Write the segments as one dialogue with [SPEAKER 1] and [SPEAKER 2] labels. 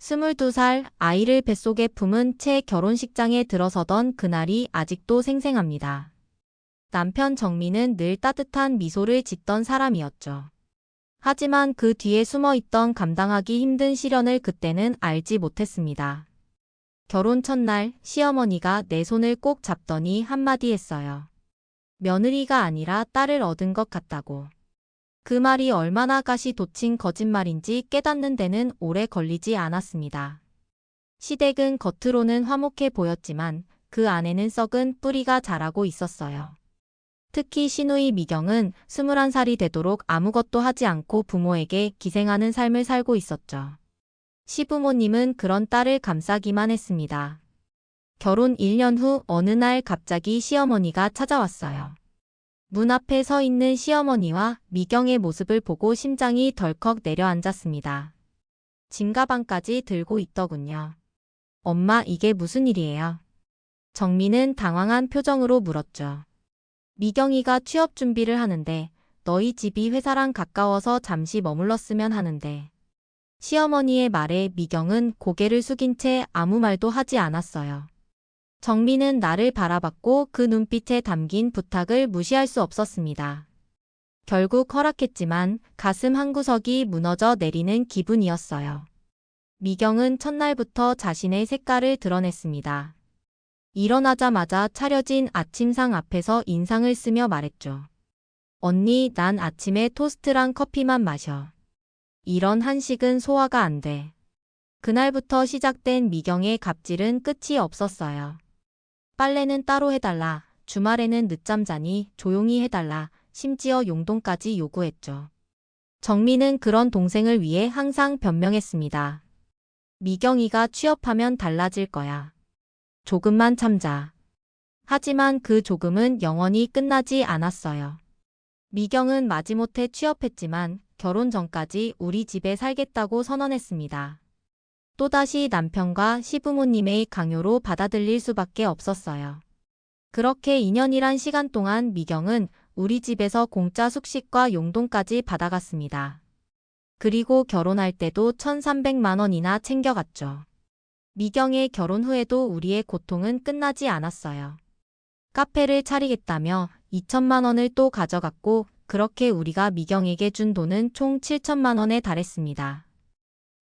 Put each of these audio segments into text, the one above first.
[SPEAKER 1] 22살 아이를 뱃속에 품은 채 결혼식장에 들어서던 그날이 아직도 생생합니다. 남편 정민은 늘 따뜻한 미소를 짓던 사람이었죠. 하지만 그 뒤에 숨어있던 감당하기 힘든 시련을 그때는 알지 못했습니다. 결혼 첫날 시어머니가 내 손을 꼭 잡더니 한마디 했어요. 며느리가 아니라 딸을 얻은 것 같다고. 그 말이 얼마나 가시 돋친 거짓말인지 깨닫는 데는 오래 걸리지 않았습니다. 시댁은 겉으로는 화목해 보였지만 그 안에는 썩은 뿌리가 자라고 있었어요. 특히 시누이 미경은 21살이 되도록 아무것도 하지 않고 부모에게 기생하는 삶을 살고 있었죠. 시부모님은 그런 딸을 감싸기만 했습니다. 결혼 1년 후 어느 날 갑자기 시어머니가 찾아왔어요. 문 앞에 서 있는 시어머니와 미경의 모습을 보고 심장이 덜컥 내려앉았습니다. 짐가방까지 들고 있더군요. 엄마, 이게 무슨 일이에요? 정민은 당황한 표정으로 물었죠. 미경이가 취업 준비를 하는데 너희 집이 회사랑 가까워서 잠시 머물렀으면 하는데. 시어머니의 말에 미경은 고개를 숙인 채 아무 말도 하지 않았어요. 정민은 나를 바라봤고 그 눈빛에 담긴 부탁을 무시할 수 없었습니다. 결국 허락했지만 가슴 한구석이 무너져 내리는 기분이었어요. 미경은 첫날부터 자신의 색깔을 드러냈습니다. 일어나자마자 차려진 아침상 앞에서 인상을 쓰며 말했죠. 언니, 난 아침에 토스트랑 커피만 마셔. 이런 한식은 소화가 안 돼. 그날부터 시작된 미경의 갑질은 끝이 없었어요. 빨래는 따로 해달라, 주말에는 늦잠 자니 조용히 해달라, 심지어 용돈까지 요구했죠. 정민은 그런 동생을 위해 항상 변명했습니다. 미경이가 취업하면 달라질 거야. 조금만 참자. 하지만 그 조금은 영원히 끝나지 않았어요. 미경은 마지못해 취업했지만 결혼 전까지 우리 집에 살겠다고 선언했습니다. 또다시 남편과 시부모님의 강요로 받아들일 수밖에 없었어요. 그렇게 2년이란 시간 동안 미경은 우리 집에서 공짜 숙식과 용돈까지 받아갔습니다. 그리고 결혼할 때도 1,300만 원이나 챙겨갔죠. 미경의 결혼 후에도 우리의 고통은 끝나지 않았어요. 카페를 차리겠다며 2천만 원을 또 가져갔고 그렇게 우리가 미경에게 준 돈은 총 7천만 원에 달했습니다.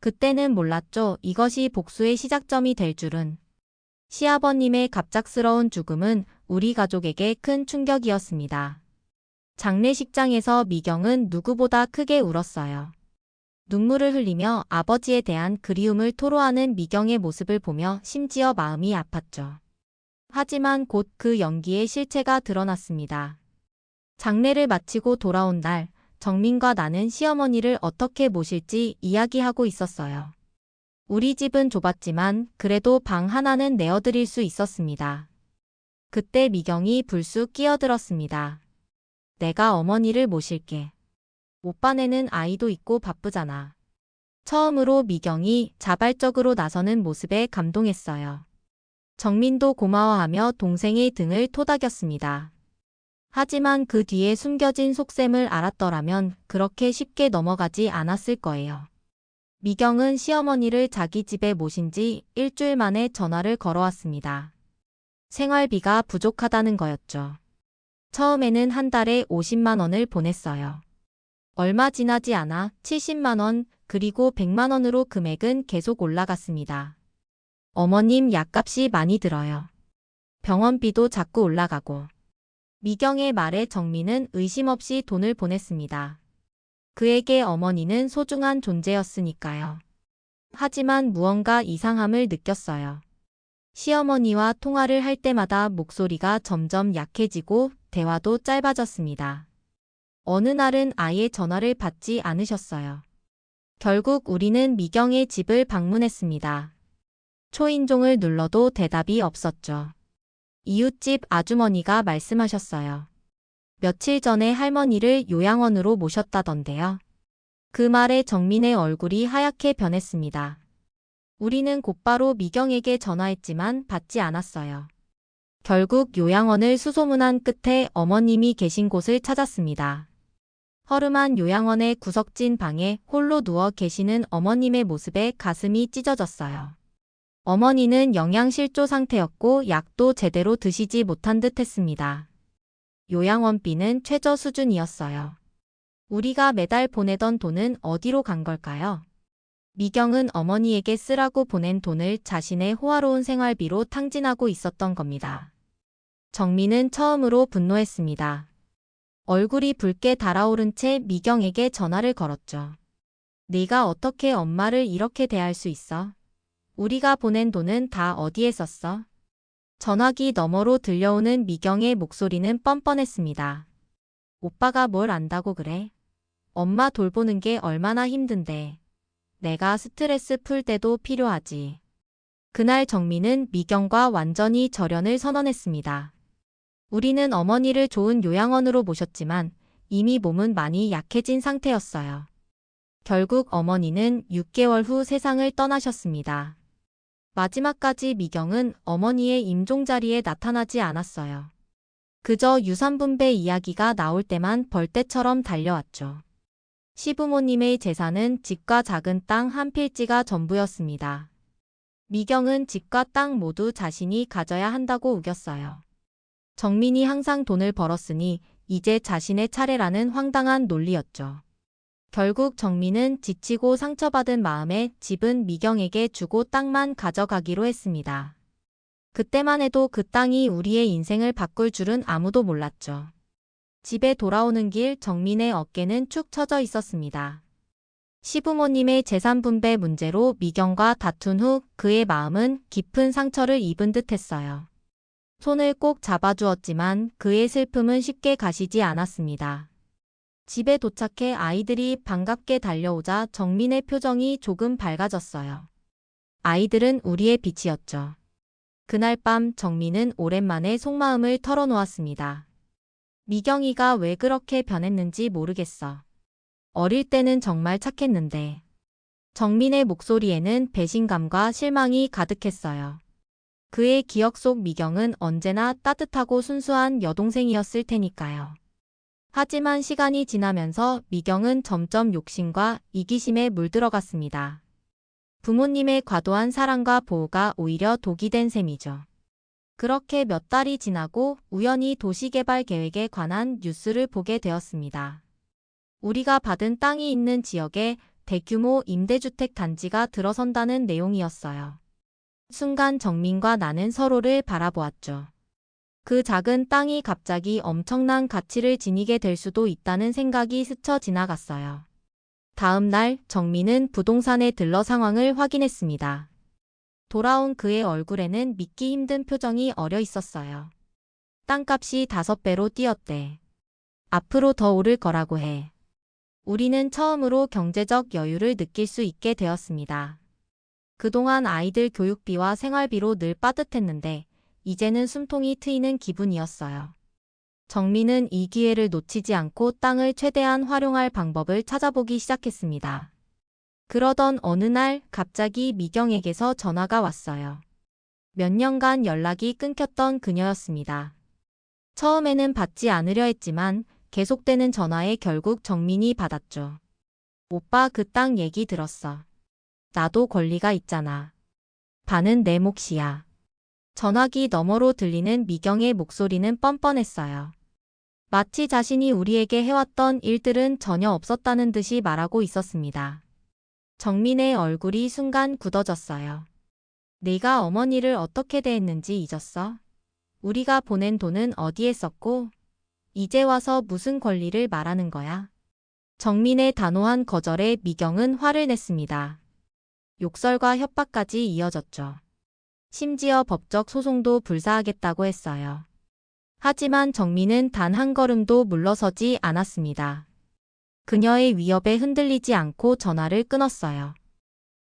[SPEAKER 1] 그때는 몰랐죠. 이것이 복수의 시작점이 될 줄은. 시아버님의 갑작스러운 죽음은 우리 가족에게 큰 충격이었습니다. 장례식장에서 미경은 누구보다 크게 울었어요. 눈물을 흘리며 아버지에 대한 그리움을 토로하는 미경의 모습을 보며 심지어 마음이 아팠죠. 하지만 곧 그 연기의 실체가 드러났습니다. 장례를 마치고 돌아온 날, 정민과 나는 시어머니를 어떻게 모실지 이야기하고 있었어요. 우리 집은 좁았지만 그래도 방 하나는 내어드릴 수 있었습니다. 그때 미경이 불쑥 끼어들었습니다. 내가 어머니를 모실게. 오빠네는 아이도 있고 바쁘잖아. 처음으로 미경이 자발적으로 나서는 모습에 감동했어요. 정민도 고마워하며 동생의 등을 토닥였습니다. 하지만 그 뒤에 숨겨진 속셈을 알았더라면 그렇게 쉽게 넘어가지 않았을 거예요. 미경은 시어머니를 자기 집에 모신 지 일주일 만에 전화를 걸어왔습니다. 생활비가 부족하다는 거였죠. 처음에는 한 달에 50만 원을 보냈어요. 얼마 지나지 않아 70만 원, 그리고 100만 원으로 금액은 계속 올라갔습니다. 어머님, 약값이 많이 들어요. 병원비도 자꾸 올라가고. 미경의 말에 정민은 의심 없이 돈을 보냈습니다. 그에게 어머니는 소중한 존재였으니까요. 하지만 무언가 이상함을 느꼈어요. 시어머니와 통화를 할 때마다 목소리가 점점 약해지고 대화도 짧아졌습니다. 어느 날은 아예 전화를 받지 않으셨어요. 결국 우리는 미경의 집을 방문했습니다. 초인종을 눌러도 대답이 없었죠. 이웃집 아주머니가 말씀하셨어요. 며칠 전에 할머니를 요양원으로 모셨다던데요. 그 말에 정민의 얼굴이 하얗게 변했습니다. 우리는 곧바로 미경에게 전화했지만 받지 않았어요. 결국 요양원을 수소문한 끝에 어머님이 계신 곳을 찾았습니다. 허름한 요양원의 구석진 방에 홀로 누워 계시는 어머님의 모습에 가슴이 찢어졌어요. 어머니는 영양실조 상태였고 약도 제대로 드시지 못한 듯 했습니다. 요양원비는 최저 수준이었어요. 우리가 매달 보내던 돈은 어디로 간 걸까요? 미경은 어머니에게 쓰라고 보낸 돈을 자신의 호화로운 생활비로 탕진하고 있었던 겁니다. 정민은 처음으로 분노했습니다. 얼굴이 붉게 달아오른 채 미경에게 전화를 걸었죠. 네가 어떻게 엄마를 이렇게 대할 수 있어? 우리가 보낸 돈은 다 어디에 썼어? 전화기 너머로 들려오는 미경의 목소리는 뻔뻔했습니다. 오빠가 뭘 안다고 그래? 엄마 돌보는 게 얼마나 힘든데. 내가 스트레스 풀 때도 필요하지. 그날 정민은 미경과 완전히 절연을 선언했습니다. 우리는 어머니를 좋은 요양원으로 모셨지만 이미 몸은 많이 약해진 상태였어요. 결국 어머니는 6개월 후 세상을 떠나셨습니다. 마지막까지 미경은 어머니의 임종자리에 나타나지 않았어요. 그저 유산분배 이야기가 나올 때만 벌떼처럼 달려왔죠. 시부모님의 재산은 집과 작은 땅 한 필지가 전부였습니다. 미경은 집과 땅 모두 자신이 가져야 한다고 우겼어요. 정민이 항상 돈을 벌었으니 이제 자신의 차례라는 황당한 논리였죠. 결국 정민은 지치고 상처받은 마음에 집은 미경에게 주고 땅만 가져가기로 했습니다. 그때만 해도 그 땅이 우리의 인생을 바꿀 줄은 아무도 몰랐죠. 집에 돌아오는 길 정민의 어깨는 축 처져 있었습니다. 시부모님의 재산 분배 문제로 미경과 다툰 후 그의 마음은 깊은 상처를 입은 듯 했어요. 손을 꼭 잡아주었지만 그의 슬픔은 쉽게 가시지 않았습니다. 집에 도착해 아이들이 반갑게 달려오자 정민의 표정이 조금 밝아졌어요. 아이들은 우리의 빛이었죠. 그날 밤 정민은 오랜만에 속마음을 털어놓았습니다. 미경이가 왜 그렇게 변했는지 모르겠어. 어릴 때는 정말 착했는데. 정민의 목소리에는 배신감과 실망이 가득했어요. 그의 기억 속 미경은 언제나 따뜻하고 순수한 여동생이었을 테니까요. 하지만 시간이 지나면서 미경은 점점 욕심과 이기심에 물들어갔습니다. 부모님의 과도한 사랑과 보호가 오히려 독이 된 셈이죠. 그렇게 몇 달이 지나고 우연히 도시개발 계획에 관한 뉴스를 보게 되었습니다. 우리가 받은 땅이 있는 지역에 대규모 임대주택 단지가 들어선다는 내용이었어요. 순간 정민과 나는 서로를 바라보았죠. 그 작은 땅이 갑자기 엄청난 가치를 지니게 될 수도 있다는 생각이 스쳐 지나갔어요. 다음 날 정민은 부동산에 들러 상황을 확인했습니다. 돌아온 그의 얼굴에는 믿기 힘든 표정이 어려 있었어요. 땅값이 5배로 뛰었대. 앞으로 더 오를 거라고 해. 우리는 처음으로 경제적 여유를 느낄 수 있게 되었습니다. 그동안 아이들 교육비와 생활비로 늘 빠듯했는데 이제는 숨통이 트이는 기분이었어요. 정민은 이 기회를 놓치지 않고 땅을 최대한 활용할 방법을 찾아보기 시작했습니다. 그러던 어느 날 갑자기 미경에게서 전화가 왔어요. 몇 년간 연락이 끊겼던 그녀였습니다. 처음에는 받지 않으려 했지만 계속되는 전화에 결국 정민이 받았죠. 오빠 그 땅 얘기 들었어. 나도 권리가 있잖아. 반은 내 몫이야. 전화기 너머로 들리는 미경의 목소리는 뻔뻔했어요. 마치 자신이 우리에게 해왔던 일들은 전혀 없었다는 듯이 말하고 있었습니다. 정민의 얼굴이 순간 굳어졌어요. 네가 어머니를 어떻게 대했는지 잊었어? 우리가 보낸 돈은 어디에 썼고? 이제 와서 무슨 권리를 말하는 거야? 정민의 단호한 거절에 미경은 화를 냈습니다. 욕설과 협박까지 이어졌죠. 심지어 법적 소송도 불사하겠다고 했어요. 하지만 정민은 단 한 걸음도 물러서지 않았습니다. 그녀의 위협에 흔들리지 않고 전화를 끊었어요.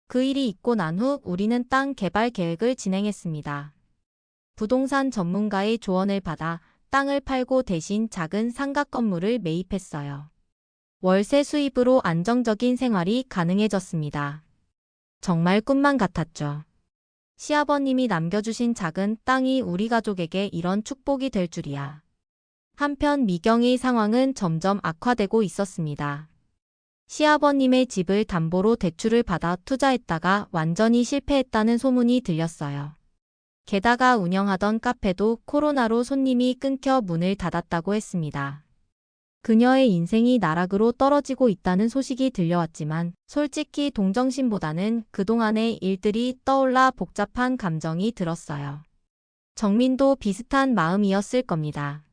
[SPEAKER 1] 그 일이 있고 난 후 우리는 땅 개발 계획을 진행했습니다. 부동산 전문가의 조언을 받아 땅을 팔고 대신 작은 삼각 건물을 매입했어요. 월세 수입으로 안정적인 생활이 가능해졌습니다. 정말 꿈만 같았죠. 시아버님이 남겨주신 작은 땅이 우리 가족에게 이런 축복이 될 줄이야. 한편 미경의 상황은 점점 악화되고 있었습니다. 시아버님의 집을 담보로 대출을 받아 투자했다가 완전히 실패했다는 소문이 들렸어요. 게다가 운영하던 카페도 코로나로 손님이 끊겨 문을 닫았다고 했습니다. 그녀의 인생이 나락으로 떨어지고 있다는 소식이 들려왔지만 솔직히 동정심보다는 그동안의 일들이 떠올라 복잡한 감정이 들었어요. 정민도 비슷한 마음이었을 겁니다.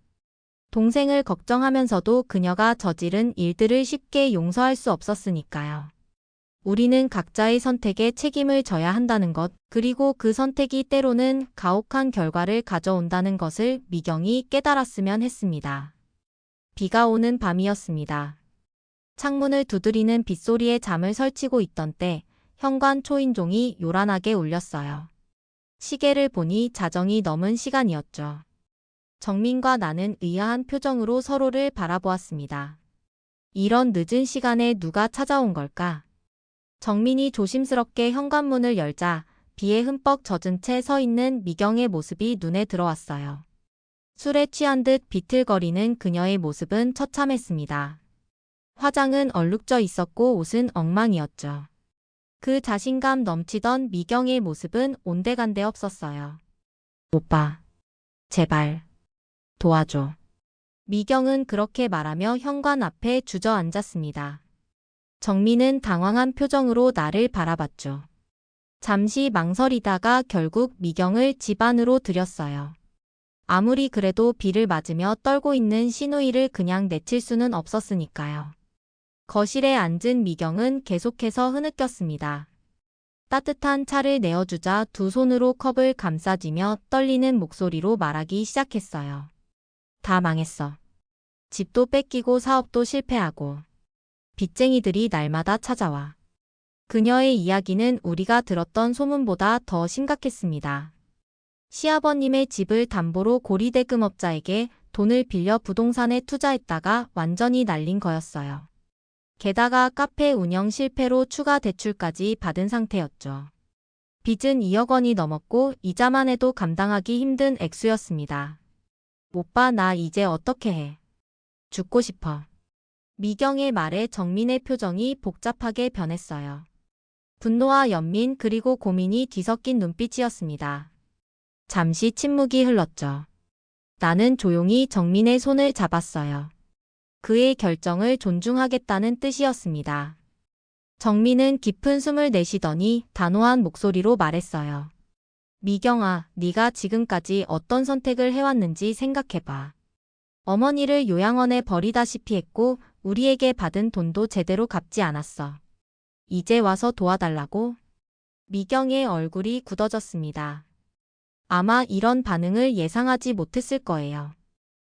[SPEAKER 1] 동생을 걱정하면서도 그녀가 저지른 일들을 쉽게 용서할 수 없었으니까요. 우리는 각자의 선택에 책임을 져야 한다는 것, 그리고 그 선택이 때로는 가혹한 결과를 가져온다는 것을 미경이 깨달았으면 했습니다. 비가 오는 밤이었습니다. 창문을 두드리는 빗소리에 잠을 설치고 있던 때 현관 초인종이 요란하게 울렸어요. 시계를 보니 자정이 넘은 시간이었죠. 정민과 나는 의아한 표정으로 서로를 바라보았습니다. 이런 늦은 시간에 누가 찾아온 걸까? 정민이 조심스럽게 현관문을 열자 비에 흠뻑 젖은 채 서 있는 미경의 모습이 눈에 들어왔어요. 술에 취한 듯 비틀거리는 그녀의 모습은 처참했습니다. 화장은 얼룩져 있었고 옷은 엉망이었죠. 그 자신감 넘치던 미경의 모습은 온데간데 없었어요. 오빠, 제발 도와줘. 미경은 그렇게 말하며 현관 앞에 주저앉았습니다. 정민은 당황한 표정으로 나를 바라봤죠. 잠시 망설이다가 결국 미경을 집 안으로 들였어요. 아무리 그래도 비를 맞으며 떨고 있는 시누이를 그냥 내칠 수는 없었으니까요. 거실에 앉은 미경은 계속해서 흐느꼈습니다. 따뜻한 차를 내어주자 두 손으로 컵을 감싸쥐며 떨리는 목소리로 말하기 시작했어요. 다 망했어. 집도 뺏기고 사업도 실패하고. 빚쟁이들이 날마다 찾아와. 그녀의 이야기는 우리가 들었던 소문보다 더 심각했습니다. 시아버님의 집을 담보로 고리대금업자에게 돈을 빌려 부동산에 투자했다가 완전히 날린 거였어요. 게다가 카페 운영 실패로 추가 대출까지 받은 상태였죠. 빚은 2억 원이 넘었고 이자만 해도 감당하기 힘든 액수였습니다. 오빠, 나 이제 어떻게 해? 죽고 싶어. 미경의 말에 정민의 표정이 복잡하게 변했어요. 분노와 연민 그리고 고민이 뒤섞인 눈빛이었습니다. 잠시 침묵이 흘렀죠. 나는 조용히 정민의 손을 잡았어요. 그의 결정을 존중하겠다는 뜻이었습니다. 정민은 깊은 숨을 내쉬더니 단호한 목소리로 말했어요. 미경아, 네가 지금까지 어떤 선택을 해왔는지 생각해봐. 어머니를 요양원에 버리다시피 했고 우리에게 받은 돈도 제대로 갚지 않았어. 이제 와서 도와달라고? 미경의 얼굴이 굳어졌습니다. 아마 이런 반응을 예상하지 못했을 거예요.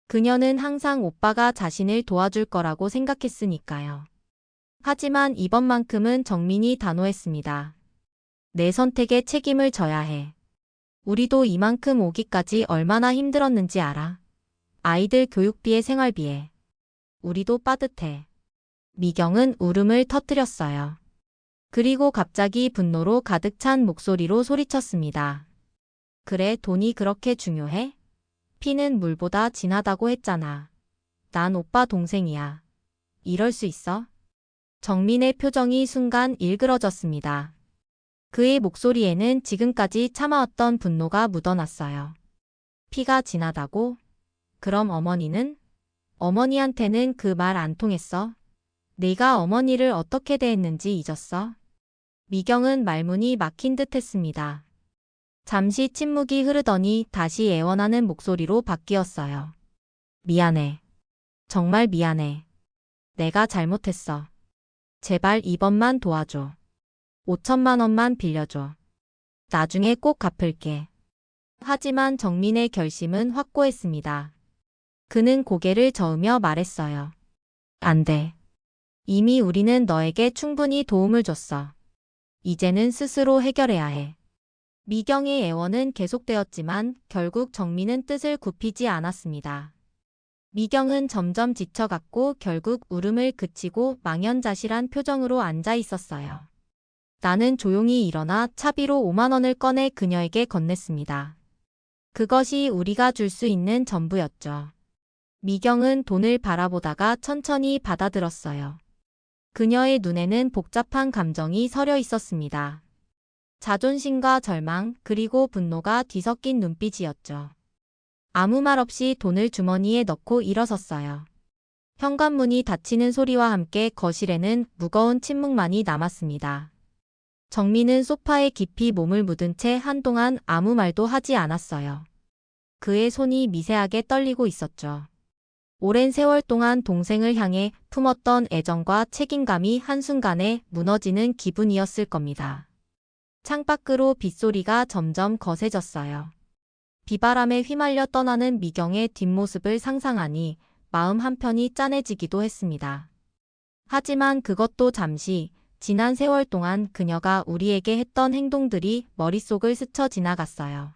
[SPEAKER 1] 그녀는 항상 오빠가 자신을 도와줄 거라고 생각했으니까요. 하지만 이번만큼은 정민이 단호했습니다. 내 선택에 책임을 져야 해. 우리도 이만큼 오기까지 얼마나 힘들었는지 알아. 아이들 교육비에 생활비에. 우리도 빠듯해. 미경은 울음을 터뜨렸어요. 그리고 갑자기 분노로 가득 찬 목소리로 소리쳤습니다. 그래, 돈이 그렇게 중요해? 피는 물보다 진하다고 했잖아. 난 오빠 동생이야. 이럴 수 있어? 정민의 표정이 순간 일그러졌습니다. 그의 목소리에는 지금까지 참아왔던 분노가 묻어났어요. 피가 진하다고? 그럼 어머니는? 어머니한테는 그 말 안 통했어? 내가 어머니를 어떻게 대했는지 잊었어? 미경은 말문이 막힌 듯 했습니다. 잠시 침묵이 흐르더니 다시 애원하는 목소리로 바뀌었어요. 미안해. 정말 미안해. 내가 잘못했어. 제발 이번만 도와줘. 5천만 원만 빌려줘. 나중에 꼭 갚을게. 하지만 정민의 결심은 확고했습니다. 그는 고개를 저으며 말했어요. 안 돼. 이미 우리는 너에게 충분히 도움을 줬어. 이제는 스스로 해결해야 해. 미경의 애원은 계속되었지만 결국 정민은 뜻을 굽히지 않았습니다. 미경은 점점 지쳐갔고 결국 울음을 그치고 망연자실한 표정으로 앉아 있었어요. 나는 조용히 일어나 차비로 5만 원을 꺼내 그녀에게 건넸습니다. 그것이 우리가 줄 수 있는 전부였죠. 미경은 돈을 바라보다가 천천히 받아들었어요. 그녀의 눈에는 복잡한 감정이 서려 있었습니다. 자존심과 절망, 그리고 분노가 뒤섞인 눈빛이었죠. 아무 말 없이 돈을 주머니에 넣고 일어섰어요. 현관문이 닫히는 소리와 함께 거실에는 무거운 침묵만이 남았습니다. 정민은 소파에 깊이 몸을 묻은 채 한동안 아무 말도 하지 않았어요. 그의 손이 미세하게 떨리고 있었죠. 오랜 세월 동안 동생을 향해 품었던 애정과 책임감이 한순간에 무너지는 기분이었을 겁니다. 창밖으로 빗소리가 점점 거세졌어요. 비바람에 휘말려 떠나는 미경의 뒷모습을 상상하니 마음 한편이 짠해지기도 했습니다. 하지만 그것도 잠시, 지난 세월 동안 그녀가 우리에게 했던 행동들이 머릿속을 스쳐 지나갔어요.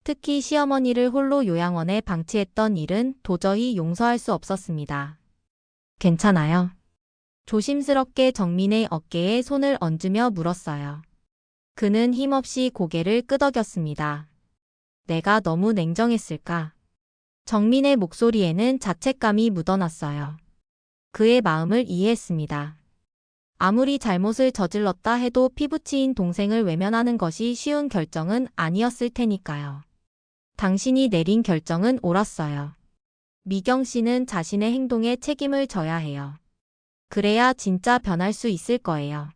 [SPEAKER 1] 특히 시어머니를 홀로 요양원에 방치했던 일은 도저히 용서할 수 없었습니다. 괜찮아요. 조심스럽게 정민의 어깨에 손을 얹으며 물었어요. 그는 힘없이 고개를 끄덕였습니다. 내가 너무 냉정했을까? 정민의 목소리에는 자책감이 묻어났어요. 그의 마음을 이해했습니다. 아무리 잘못을 저질렀다 해도 피부치인 동생을 외면하는 것이 쉬운 결정은 아니었을 테니까요. 당신이 내린 결정은 옳았어요. 미경 씨는 자신의 행동에 책임을 져야 해요. 그래야 진짜 변할 수 있을 거예요.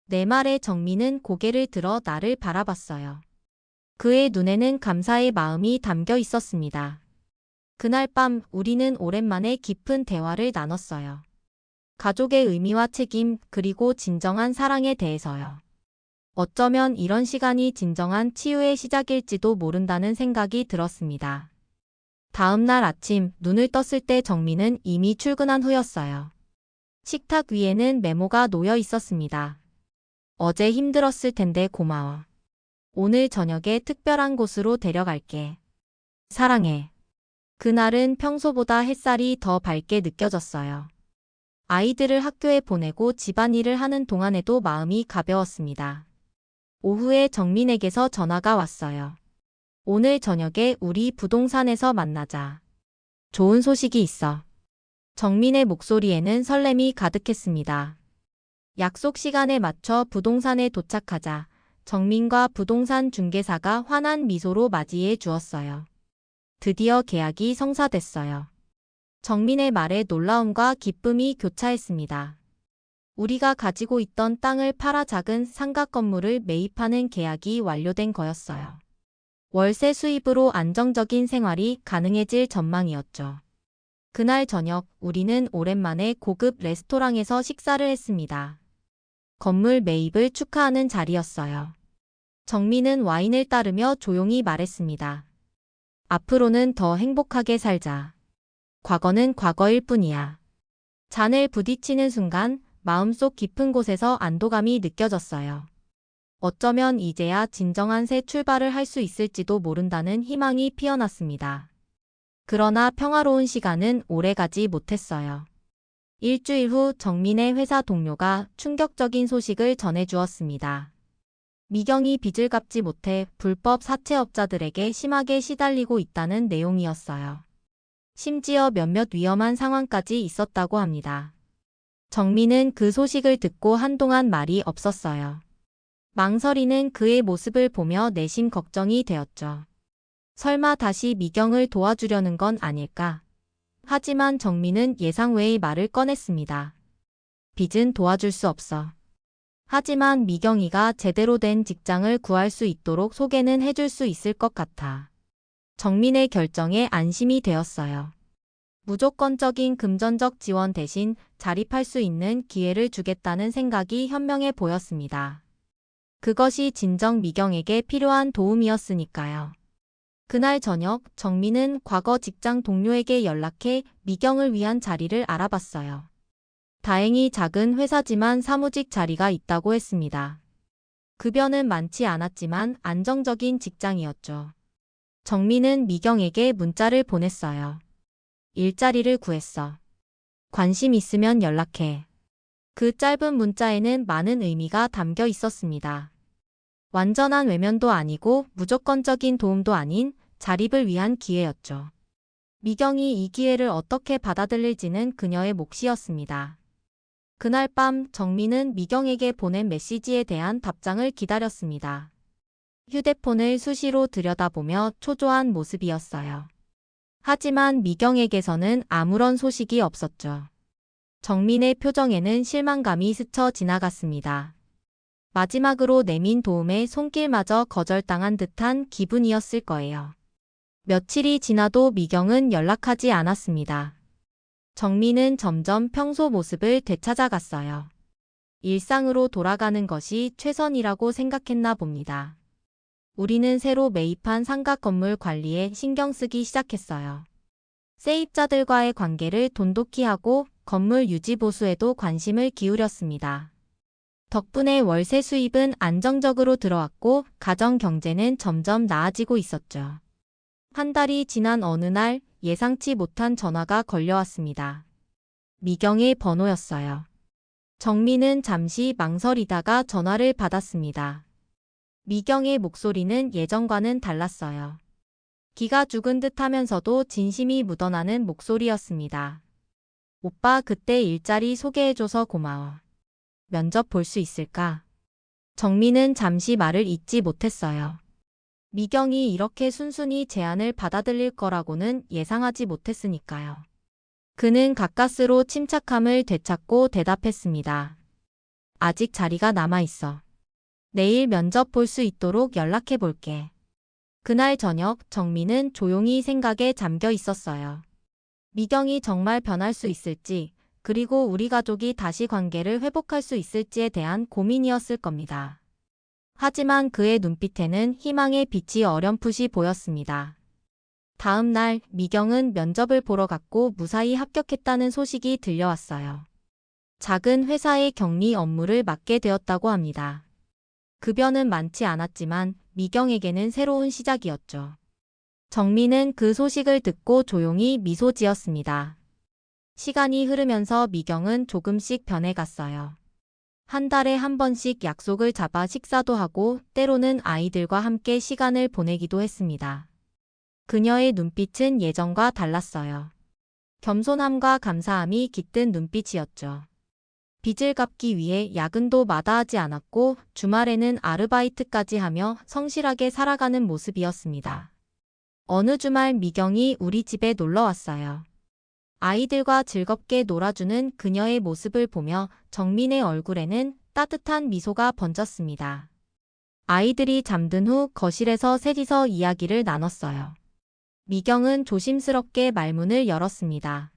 [SPEAKER 1] 내 말에 정민은 고개를 들어 나를 바라봤어요. 그의 눈에는 감사의 마음이 담겨 있었습니다. 그날 밤 우리는 오랜만에 깊은 대화를 나눴어요. 가족의 의미와 책임, 그리고 진정한 사랑에 대해서요. 어쩌면 이런 시간이 진정한 치유의 시작일지도 모른다는 생각이 들었습니다. 다음 날 아침 눈을 떴을 때 정민은 이미 출근한 후였어요. 식탁 위에는 메모가 놓여 있었습니다. 어제 힘들었을 텐데 고마워. 오늘 저녁에 특별한 곳으로 데려갈게. 사랑해. 그날은 평소보다 햇살이 더 밝게 느껴졌어요. 아이들을 학교에 보내고 집안일을 하는 동안에도 마음이 가벼웠습니다. 오후에 정민에게서 전화가 왔어요. 오늘 저녁에 우리 부동산에서 만나자. 좋은 소식이 있어. 정민의 목소리에는 설렘이 가득했습니다. 약속 시간에 맞춰 부동산에 도착하자 정민과 부동산 중개사가 환한 미소로 맞이해 주었어요. 드디어 계약이 성사됐어요. 정민의 말에 놀라움과 기쁨이 교차했습니다. 우리가 가지고 있던 땅을 팔아 작은 상가 건물을 매입하는 계약이 완료된 거였어요. 월세 수입으로 안정적인 생활이 가능해질 전망이었죠. 그날 저녁 우리는 오랜만에 고급 레스토랑에서 식사를 했습니다. 건물 매입을 축하하는 자리였어요. 정민은 와인을 따르며 조용히 말했습니다. 앞으로는 더 행복하게 살자. 과거는 과거일 뿐이야. 잔을 부딪히는 순간 마음속 깊은 곳에서 안도감이 느껴졌어요. 어쩌면 이제야 진정한 새 출발을 할 수 있을지도 모른다는 희망이 피어났습니다. 그러나 평화로운 시간은 오래가지 못했어요. 일주일 후 정민의 회사 동료가 충격적인 소식을 전해주었습니다. 미경이 빚을 갚지 못해 불법 사채업자들에게 심하게 시달리고 있다는 내용이었어요. 심지어 몇몇 위험한 상황까지 있었다고 합니다. 정민은 그 소식을 듣고 한동안 말이 없었어요. 망설이는 그의 모습을 보며 내심 걱정이 되었죠. 설마 다시 미경을 도와주려는 건 아닐까? 하지만 정민은 예상 외의 말을 꺼냈습니다. 빚은 도와줄 수 없어. 하지만 미경이가 제대로 된 직장을 구할 수 있도록 소개는 해줄 수 있을 것 같아. 정민의 결정에 안심이 되었어요. 무조건적인 금전적 지원 대신 자립할 수 있는 기회를 주겠다는 생각이 현명해 보였습니다. 그것이 진정 미경에게 필요한 도움이었으니까요. 그날 저녁 정민은 과거 직장 동료에게 연락해 미경을 위한 자리를 알아봤어요. 다행히 작은 회사지만 사무직 자리가 있다고 했습니다. 급여는 많지 않았지만 안정적인 직장이었죠. 정민은 미경에게 문자를 보냈어요. 일자리를 구했어. 관심 있으면 연락해. 그 짧은 문자에는 많은 의미가 담겨 있었습니다. 완전한 외면도 아니고 무조건적인 도움도 아닌 자립을 위한 기회였죠. 미경이 이 기회를 어떻게 받아들일지는 그녀의 몫이었습니다. 그날 밤 정민은 미경에게 보낸 메시지에 대한 답장을 기다렸습니다. 휴대폰을 수시로 들여다보며 초조한 모습이었어요. 하지만 미경에게서는 아무런 소식이 없었죠. 정민의 표정에는 실망감이 스쳐 지나갔습니다. 마지막으로 내민 도움의 손길마저 거절당한 듯한 기분이었을 거예요. 며칠이 지나도 미경은 연락하지 않았습니다. 정민은 점점 평소 모습을 되찾아갔어요. 일상으로 돌아가는 것이 최선이라고 생각했나 봅니다. 우리는 새로 매입한 상가 건물 관리에 신경 쓰기 시작했어요. 세입자들과의 관계를 돈독히 하고 건물 유지 보수에도 관심을 기울였습니다. 덕분에 월세 수입은 안정적으로 들어왔고 가정 경제는 점점 나아지고 있었죠. 한 달이 지난 어느 날 예상치 못한 전화가 걸려왔습니다. 미경의 번호였어요. 정민은 잠시 망설이다가 전화를 받았습니다. 미경의 목소리는 예전과는 달랐어요. 기가 죽은 듯 하면서도 진심이 묻어나는 목소리였습니다. 오빠, 그때 일자리 소개해줘서 고마워. 면접 볼 수 있을까? 정민은 잠시 말을 잇지 못했어요. 미경이 이렇게 순순히 제안을 받아들일 거라고는 예상하지 못했으니까요. 그는 가까스로 침착함을 되찾고 대답했습니다. 아직 자리가 남아있어. 내일 면접 볼 수 있도록 연락해 볼게. 그날 저녁 정민은 조용히 생각에 잠겨 있었어요. 미경이 정말 변할 수 있을지, 그리고 우리 가족이 다시 관계를 회복할 수 있을지에 대한 고민이었을 겁니다. 하지만 그의 눈빛에는 희망의 빛이 어렴풋이 보였습니다. 다음 날 미경은 면접을 보러 갔고 무사히 합격했다는 소식이 들려왔어요. 작은 회사의 격리 업무를 맡게 되었다고 합니다. 급여는 많지 않았지만 미경에게는 새로운 시작이었죠. 정민은 그 소식을 듣고 조용히 미소 지었습니다. 시간이 흐르면서 미경은 조금씩 변해갔어요. 한 달에 한 번씩 약속을 잡아 식사도 하고 때로는 아이들과 함께 시간을 보내기도 했습니다. 그녀의 눈빛은 예전과 달랐어요. 겸손함과 감사함이 깃든 눈빛이었죠. 빚을 갚기 위해 야근도 마다하지 않았고 주말에는 아르바이트까지 하며 성실하게 살아가는 모습이었습니다. 어느 주말 미경이 우리 집에 놀러 왔어요. 아이들과 즐겁게 놀아주는 그녀의 모습을 보며 정민의 얼굴에는 따뜻한 미소가 번졌습니다. 아이들이 잠든 후 거실에서 셋이서 이야기를 나눴어요. 미경은 조심스럽게 말문을 열었습니다.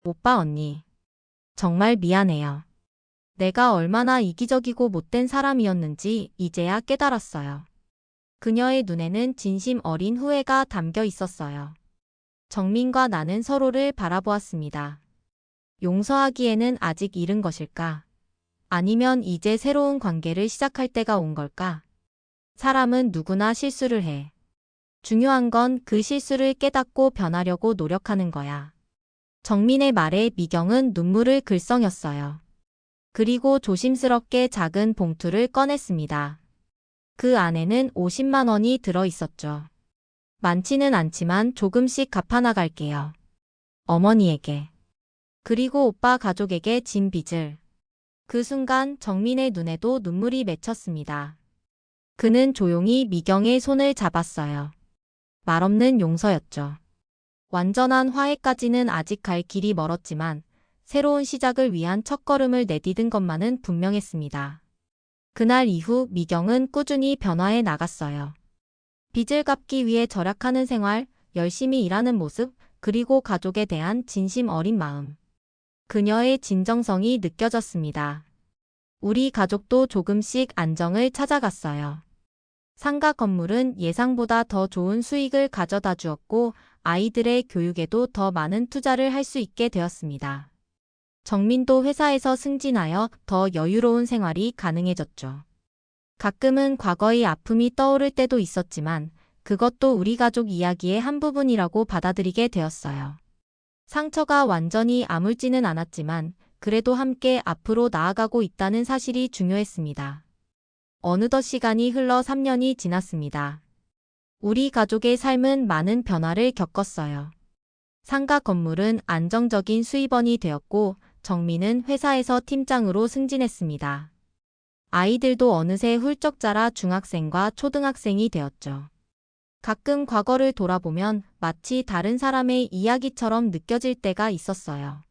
[SPEAKER 1] 오빠, 언니. 정말 미안해요. 내가 얼마나 이기적이고 못된 사람이었는지 이제야 깨달았어요. 그녀의 눈에는 진심 어린 후회가 담겨 있었어요. 정민과 나는 서로를 바라보았습니다. 용서하기에는 아직 이른 것일까? 아니면 이제 새로운 관계를 시작할 때가 온 걸까? 사람은 누구나 실수를 해. 중요한 건 그 실수를 깨닫고 변하려고 노력하는 거야. 정민의 말에 미경은 눈물을 글썽였어요. 그리고 조심스럽게 작은 봉투를 꺼냈습니다. 그 안에는 50만 원이 들어 있었죠. 많지는 않지만 조금씩 갚아나갈게요. 어머니에게. 그리고 오빠 가족에게 진 빚을. 그 순간 정민의 눈에도 눈물이 맺혔습니다. 그는 조용히 미경의 손을 잡았어요. 말없는 용서였죠. 완전한 화해까지는 아직 갈 길이 멀었지만 새로운 시작을 위한 첫걸음을 내디딘 것만은 분명했습니다. 그날 이후 미경은 꾸준히 변화해 나갔어요. 빚을 갚기 위해 절약하는 생활, 열심히 일하는 모습, 그리고 가족에 대한 진심 어린 마음. 그녀의 진정성이 느껴졌습니다. 우리 가족도 조금씩 안정을 찾아갔어요. 상가 건물은 예상보다 더 좋은 수익을 가져다 주었고 아이들의 교육에도 더 많은 투자를 할 수 있게 되었습니다. 정민도 회사에서 승진하여 더 여유로운 생활이 가능해졌죠. 가끔은 과거의 아픔이 떠오를 때도 있었지만 그것도 우리 가족 이야기의 한 부분이라고 받아들이게 되었어요. 상처가 완전히 아물지는 않았지만 그래도 함께 앞으로 나아가고 있다는 사실이 중요했습니다. 어느덧 시간이 흘러 3년이 지났습니다. 우리 가족의 삶은 많은 변화를 겪었어요. 상가 건물은 안정적인 수입원이 되었고 정민은 회사에서 팀장으로 승진했습니다. 아이들도 어느새 훌쩍 자라 중학생과 초등학생이 되었죠. 가끔 과거를 돌아보면 마치 다른 사람의 이야기처럼 느껴질 때가 있었어요.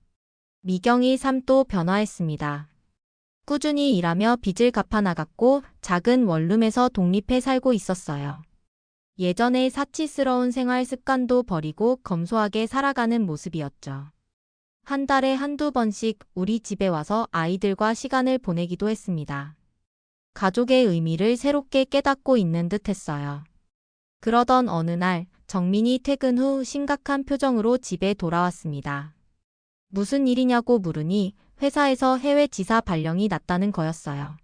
[SPEAKER 1] 미경의 삶도 변화했습니다. 꾸준히 일하며 빚을 갚아나갔고 작은 원룸에서 독립해 살고 있었어요. 예전의 사치스러운 생활 습관도 버리고 검소하게 살아가는 모습이었죠. 한 달에 한두 번씩 우리 집에 와서 아이들과 시간을 보내기도 했습니다. 가족의 의미를 새롭게 깨닫고 있는 듯 했어요. 그러던 어느 날 정민이 퇴근 후 심각한 표정으로 집에 돌아왔습니다. 무슨 일이냐고 물으니 회사에서 해외 지사 발령이 났다는 거였어요.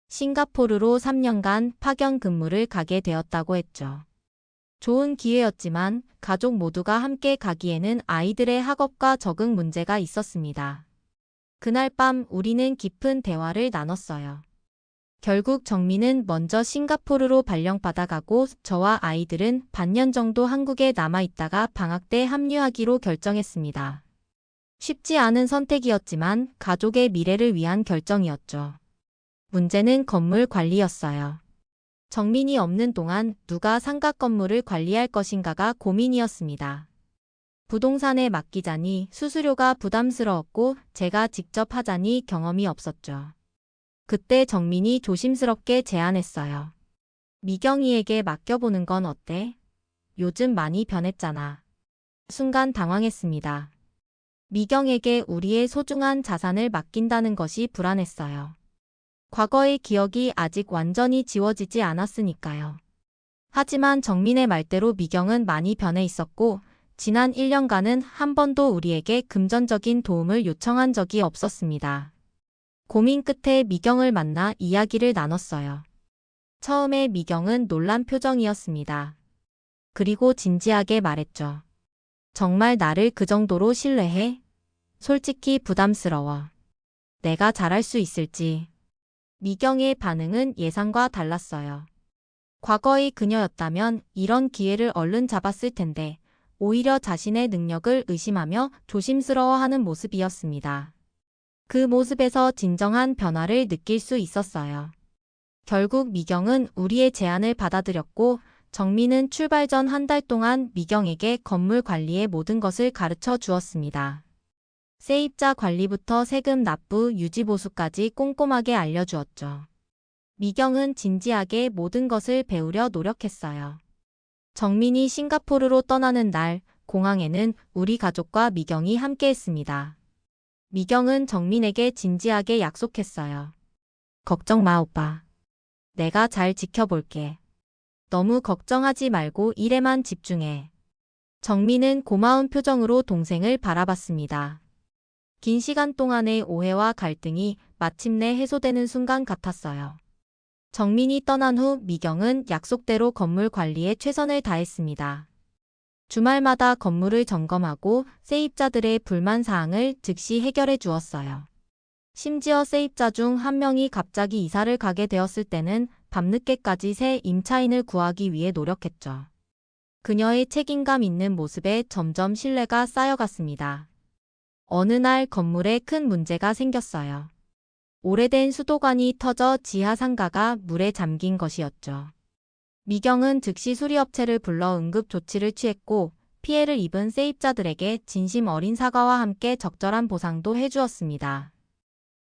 [SPEAKER 1] 싱가포르로 3년간 파견 근무를 가게 되었다고 했죠. 좋은 기회였지만 가족 모두가 함께 가기에는 아이들의 학업과 적응 문제가 있었습니다. 그날 밤 우리는 깊은 대화를 나눴어요. 결국 정민은 먼저 싱가포르로 발령받아가고 저와 아이들은 반년 정도 한국에 남아있다가 방학 때 합류하기로 결정했습니다. 쉽지 않은 선택이었지만 가족의 미래를 위한 결정이었죠. 문제는 건물 관리였어요. 정민이 없는 동안 누가 상가 건물을 관리할 것인가가 고민이었습니다. 부동산에 맡기자니 수수료가 부담스러웠고 제가 직접 하자니 경험이 없었죠. 그때 정민이 조심스럽게 제안했어요. 미경이에게 맡겨보는 건 어때? 요즘 많이 변했잖아. 순간 당황했습니다. 미경에게 우리의 소중한 자산을 맡긴다는 것이 불안했어요. 과거의 기억이 아직 완전히 지워지지 않았으니까요. 하지만 정민의 말대로 미경은 많이 변해 있었고 지난 1년간은 한 번도 우리에게 금전적인 도움을 요청한 적이 없었습니다. 고민 끝에 미경을 만나 이야기를 나눴어요. 처음에 미경은 놀란 표정이었습니다. 그리고 진지하게 말했죠. 정말 나를 그 정도로 신뢰해? 솔직히 부담스러워. 내가 잘할 수 있을지. 미경의 반응은 예상과 달랐어요. 과거의 그녀였다면 이런 기회를 얼른 잡았을 텐데 오히려 자신의 능력을 의심하며 조심스러워하는 모습이었습니다. 그 모습에서 진정한 변화를 느낄 수 있었어요. 결국 미경은 우리의 제안을 받아들였고 정민은 출발 전 한 달 동안 미경에게 건물 관리의 모든 것을 가르쳐 주었습니다. 세입자 관리부터 세금 납부, 유지보수까지 꼼꼼하게 알려주었죠. 미경은 진지하게 모든 것을 배우려 노력했어요. 정민이 싱가포르로 떠나는 날, 공항에는 우리 가족과 미경이 함께했습니다. 미경은 정민에게 진지하게 약속했어요. 걱정 마, 오빠. 내가 잘 지켜볼게. 너무 걱정하지 말고 일에만 집중해. 정민은 고마운 표정으로 동생을 바라봤습니다. 긴 시간 동안의 오해와 갈등이 마침내 해소되는 순간 같았어요. 정민이 떠난 후 미경은 약속대로 건물 관리에 최선을 다했습니다. 주말마다 건물을 점검하고 세입자들의 불만 사항을 즉시 해결해 주었어요. 심지어 세입자 중 한 명이 갑자기 이사를 가게 되었을 때는 밤늦게까지 새 임차인을 구하기 위해 노력했죠. 그녀의 책임감 있는 모습에 점점 신뢰가 쌓여갔습니다. 어느 날 건물에 큰 문제가 생겼어요. 오래된 수도관이 터져 지하 상가가 물에 잠긴 것이었죠. 미경은 즉시 수리업체를 불러 응급 조치를 취했고 피해를 입은 세입자들에게 진심 어린 사과와 함께 적절한 보상도 해주었습니다.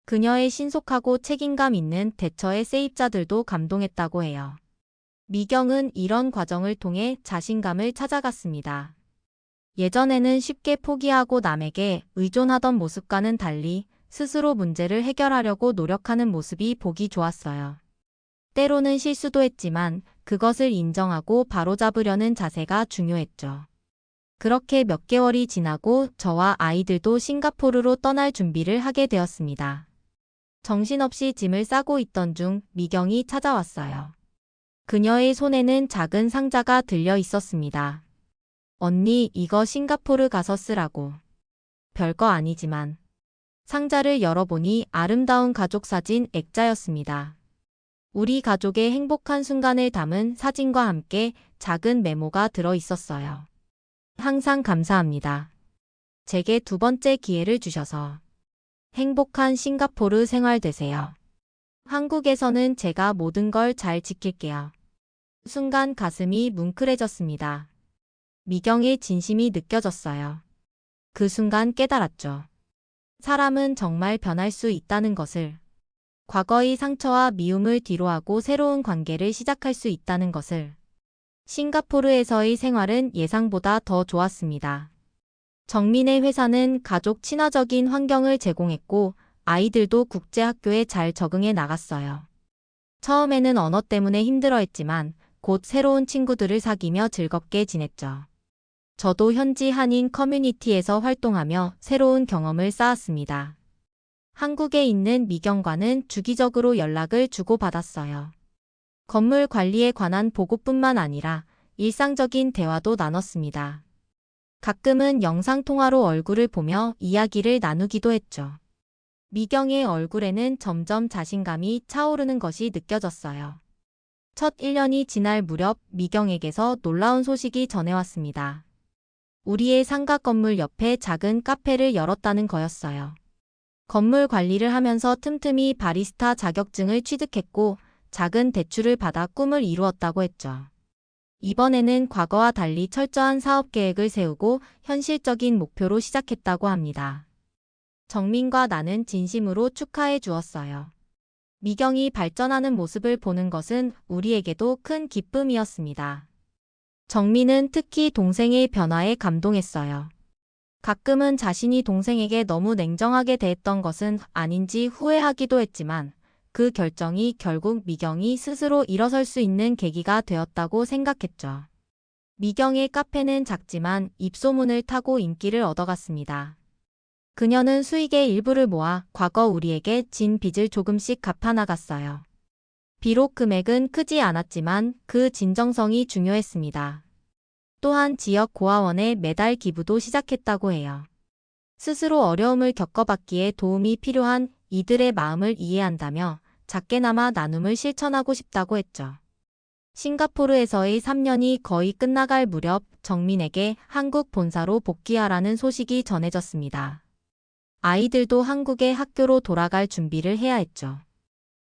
[SPEAKER 1] 그녀의 신속하고 책임감 있는 대처에 세입자들도 감동했다고 해요. 미경은 이런 과정을 통해 자신감을 찾아갔습니다. 예전에는 쉽게 포기하고 남에게 의존하던 모습과는 달리 스스로 문제를 해결하려고 노력하는 모습이 보기 좋았어요. 때로는 실수도 했지만 그것을 인정하고 바로잡으려는 자세가 중요했죠. 그렇게 몇 개월이 지나고 저와 아이들도 싱가포르로 떠날 준비를 하게 되었습니다. 정신없이 짐을 싸고 있던 중 미경이 찾아왔어요. 그녀의 손에는 작은 상자가 들려 있었습니다. 언니, 이거 싱가포르 가서 쓰라고. 별거 아니지만. 상자를 열어보니 아름다운 가족 사진 액자였습니다. 우리 가족의 행복한 순간을 담은 사진과 함께 작은 메모가 들어 있었어요. 항상 감사합니다. 제게 두 번째 기회를 주셔서 행복한 싱가포르 생활 되세요. 한국에서는 제가 모든 걸 잘 지킬게요. 순간 가슴이 뭉클해졌습니다. 미경의 진심이 느껴졌어요. 그 순간 깨달았죠. 사람은 정말 변할 수 있다는 것을. 과거의 상처와 미움을 뒤로하고 새로운 관계를 시작할 수 있다는 것을. 싱가포르에서의 생활은 예상보다 더 좋았습니다. 정민의 회사는 가족 친화적인 환경을 제공했고 아이들도 국제학교에 잘 적응해 나갔어요. 처음에는 언어 때문에 힘들어했지만 곧 새로운 친구들을 사귀며 즐겁게 지냈죠. 저도 현지 한인 커뮤니티에서 활동하며 새로운 경험을 쌓았습니다. 한국에 있는 미경과는 주기적으로 연락을 주고받았어요. 건물 관리에 관한 보고뿐만 아니라 일상적인 대화도 나눴습니다. 가끔은 영상통화로 얼굴을 보며 이야기를 나누기도 했죠. 미경의 얼굴에는 점점 자신감이 차오르는 것이 느껴졌어요. 첫 1년이 지날 무렵 미경에게서 놀라운 소식이 전해왔습니다. 우리의 상가 건물 옆에 작은 카페를 열었다는 거였어요. 건물 관리를 하면서 틈틈이 바리스타 자격증을 취득했고 작은 대출을 받아 꿈을 이루었다고 했죠. 이번에는 과거와 달리 철저한 사업 계획을 세우고 현실적인 목표로 시작했다고 합니다. 정민과 나는 진심으로 축하해 주었어요. 미경이 발전하는 모습을 보는 것은 우리에게도 큰 기쁨이었습니다. 정민은 특히 동생의 변화에 감동했어요. 가끔은 자신이 동생에게 너무 냉정하게 대했던 것은 아닌지 후회하기도 했지만 그 결정이 결국 미경이 스스로 일어설 수 있는 계기가 되었다고 생각했죠. 미경의 카페는 작지만 입소문을 타고 인기를 얻어갔습니다. 그녀는 수익의 일부를 모아 과거 우리에게 진 빚을 조금씩 갚아나갔어요. 비록 금액은 크지 않았지만 그 진정성이 중요했습니다. 또한 지역 고아원에 매달 기부도 시작했다고 해요. 스스로 어려움을 겪어봤기에 도움이 필요한 이들의 마음을 이해한다며 작게나마 나눔을 실천하고 싶다고 했죠. 싱가포르에서의 3년이 거의 끝나갈 무렵 정민에게 한국 본사로 복귀하라는 소식이 전해졌습니다. 아이들도 한국의 학교로 돌아갈 준비를 해야 했죠.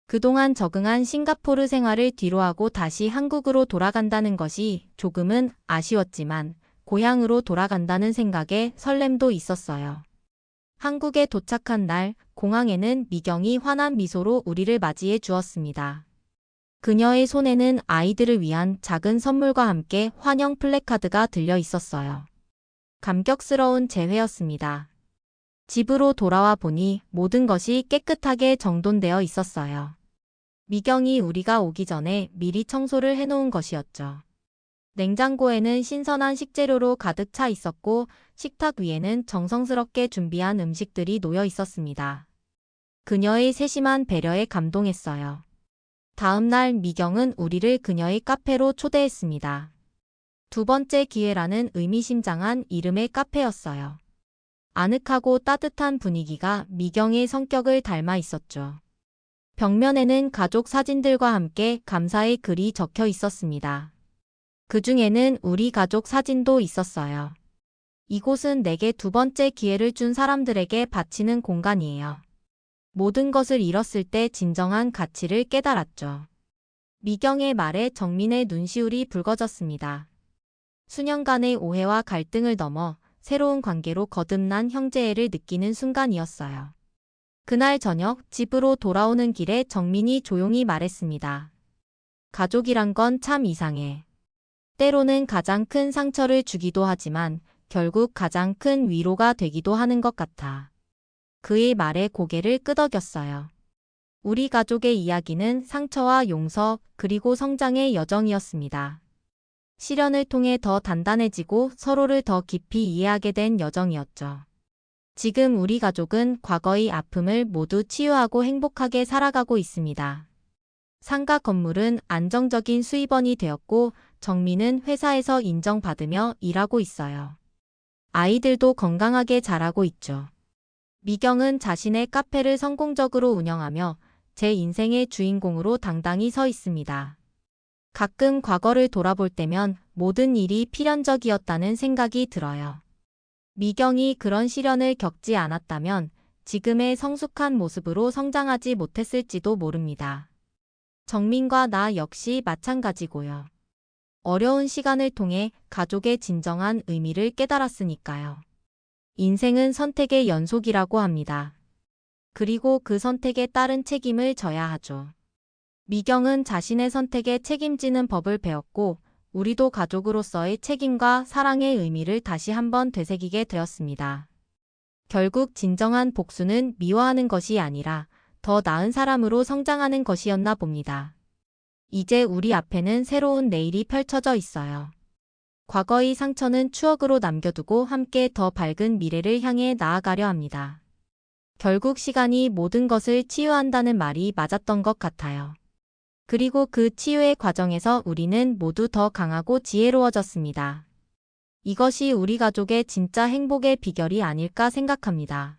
[SPEAKER 1] 그동안 적응한 싱가포르 생활을 뒤로하고 다시 한국으로 돌아간다는 것이 조금은 아쉬웠지만 고향으로 돌아간다는 생각에 설렘도 있었어요. 한국에 도착한 날 공항에는 미경이 환한 미소로 우리를 맞이해 주었습니다. 그녀의 손에는 아이들을 위한 작은 선물과 함께 환영 플래카드가 들려 있었어요. 감격스러운 재회였습니다. 집으로 돌아와 보니 모든 것이 깨끗하게 정돈되어 있었어요. 미경이 우리가 오기 전에 미리 청소를 해놓은 것이었죠. 냉장고에는 신선한 식재료로 가득 차 있었고 식탁 위에는 정성스럽게 준비한 음식들이 놓여 있었습니다. 그녀의 세심한 배려에 감동했어요. 다음 날 미경은 우리를 그녀의 카페로 초대했습니다. 두 번째 기회라는 의미심장한 이름의 카페였어요. 아늑하고 따뜻한 분위기가 미경의 성격을 닮아 있었죠. 벽면에는 가족 사진들과 함께 감사의 글이 적혀 있었습니다. 그 중에는 우리 가족 사진도 있었어요. 이곳은 내게 두 번째 기회를 준 사람들에게 바치는 공간이에요. 모든 것을 잃었을 때 진정한 가치를 깨달았죠. 미경의 말에 정민의 눈시울이 붉어졌습니다. 수년간의 오해와 갈등을 넘어 새로운 관계로 거듭난 형제애를 느끼는 순간이었어요. 그날 저녁 집으로 돌아오는 길에 정민이 조용히 말했습니다. 가족이란 건 참 이상해. 때로는 가장 큰 상처를 주기도 하지만 결국 가장 큰 위로가 되기도 하는 것 같아. 그의 말에 고개를 끄덕였어요. 우리 가족의 이야기는 상처와 용서 그리고 성장의 여정이었습니다. 시련을 통해 더 단단해지고 서로를 더 깊이 이해하게 된 여정이었죠. 지금 우리 가족은 과거의 아픔을 모두 치유하고 행복하게 살아가고 있습니다. 상가 건물은 안정적인 수입원이 되었고 정민은 회사에서 인정받으며 일하고 있어요. 아이들도 건강하게 자라고 있죠. 미경은 자신의 카페를 성공적으로 운영하며 제 인생의 주인공으로 당당히 서 있습니다. 가끔 과거를 돌아볼 때면 모든 일이 필연적이었다는 생각이 들어요. 미경이 그런 시련을 겪지 않았다면 지금의 성숙한 모습으로 성장하지 못했을지도 모릅니다. 정민과 나 역시 마찬가지고요. 어려운 시간을 통해 가족의 진정한 의미를 깨달았으니까요. 인생은 선택의 연속이라고 합니다. 그리고 그 선택에 따른 책임을 져야 하죠. 미경은 자신의 선택에 책임지는 법을 배웠고, 우리도 가족으로서의 책임과 사랑의 의미를 다시 한번 되새기게 되었습니다. 결국 진정한 복수는 미워하는 것이 아니라 더 나은 사람으로 성장하는 것이었나 봅니다. 이제 우리 앞에는 새로운 내일이 펼쳐져 있어요. 과거의 상처는 추억으로 남겨두고 함께 더 밝은 미래를 향해 나아가려 합니다. 결국 시간이 모든 것을 치유한다는 말이 맞았던 것 같아요. 그리고 그 치유의 과정에서 우리는 모두 더 강하고 지혜로워졌습니다. 이것이 우리 가족의 진짜 행복의 비결이 아닐까 생각합니다.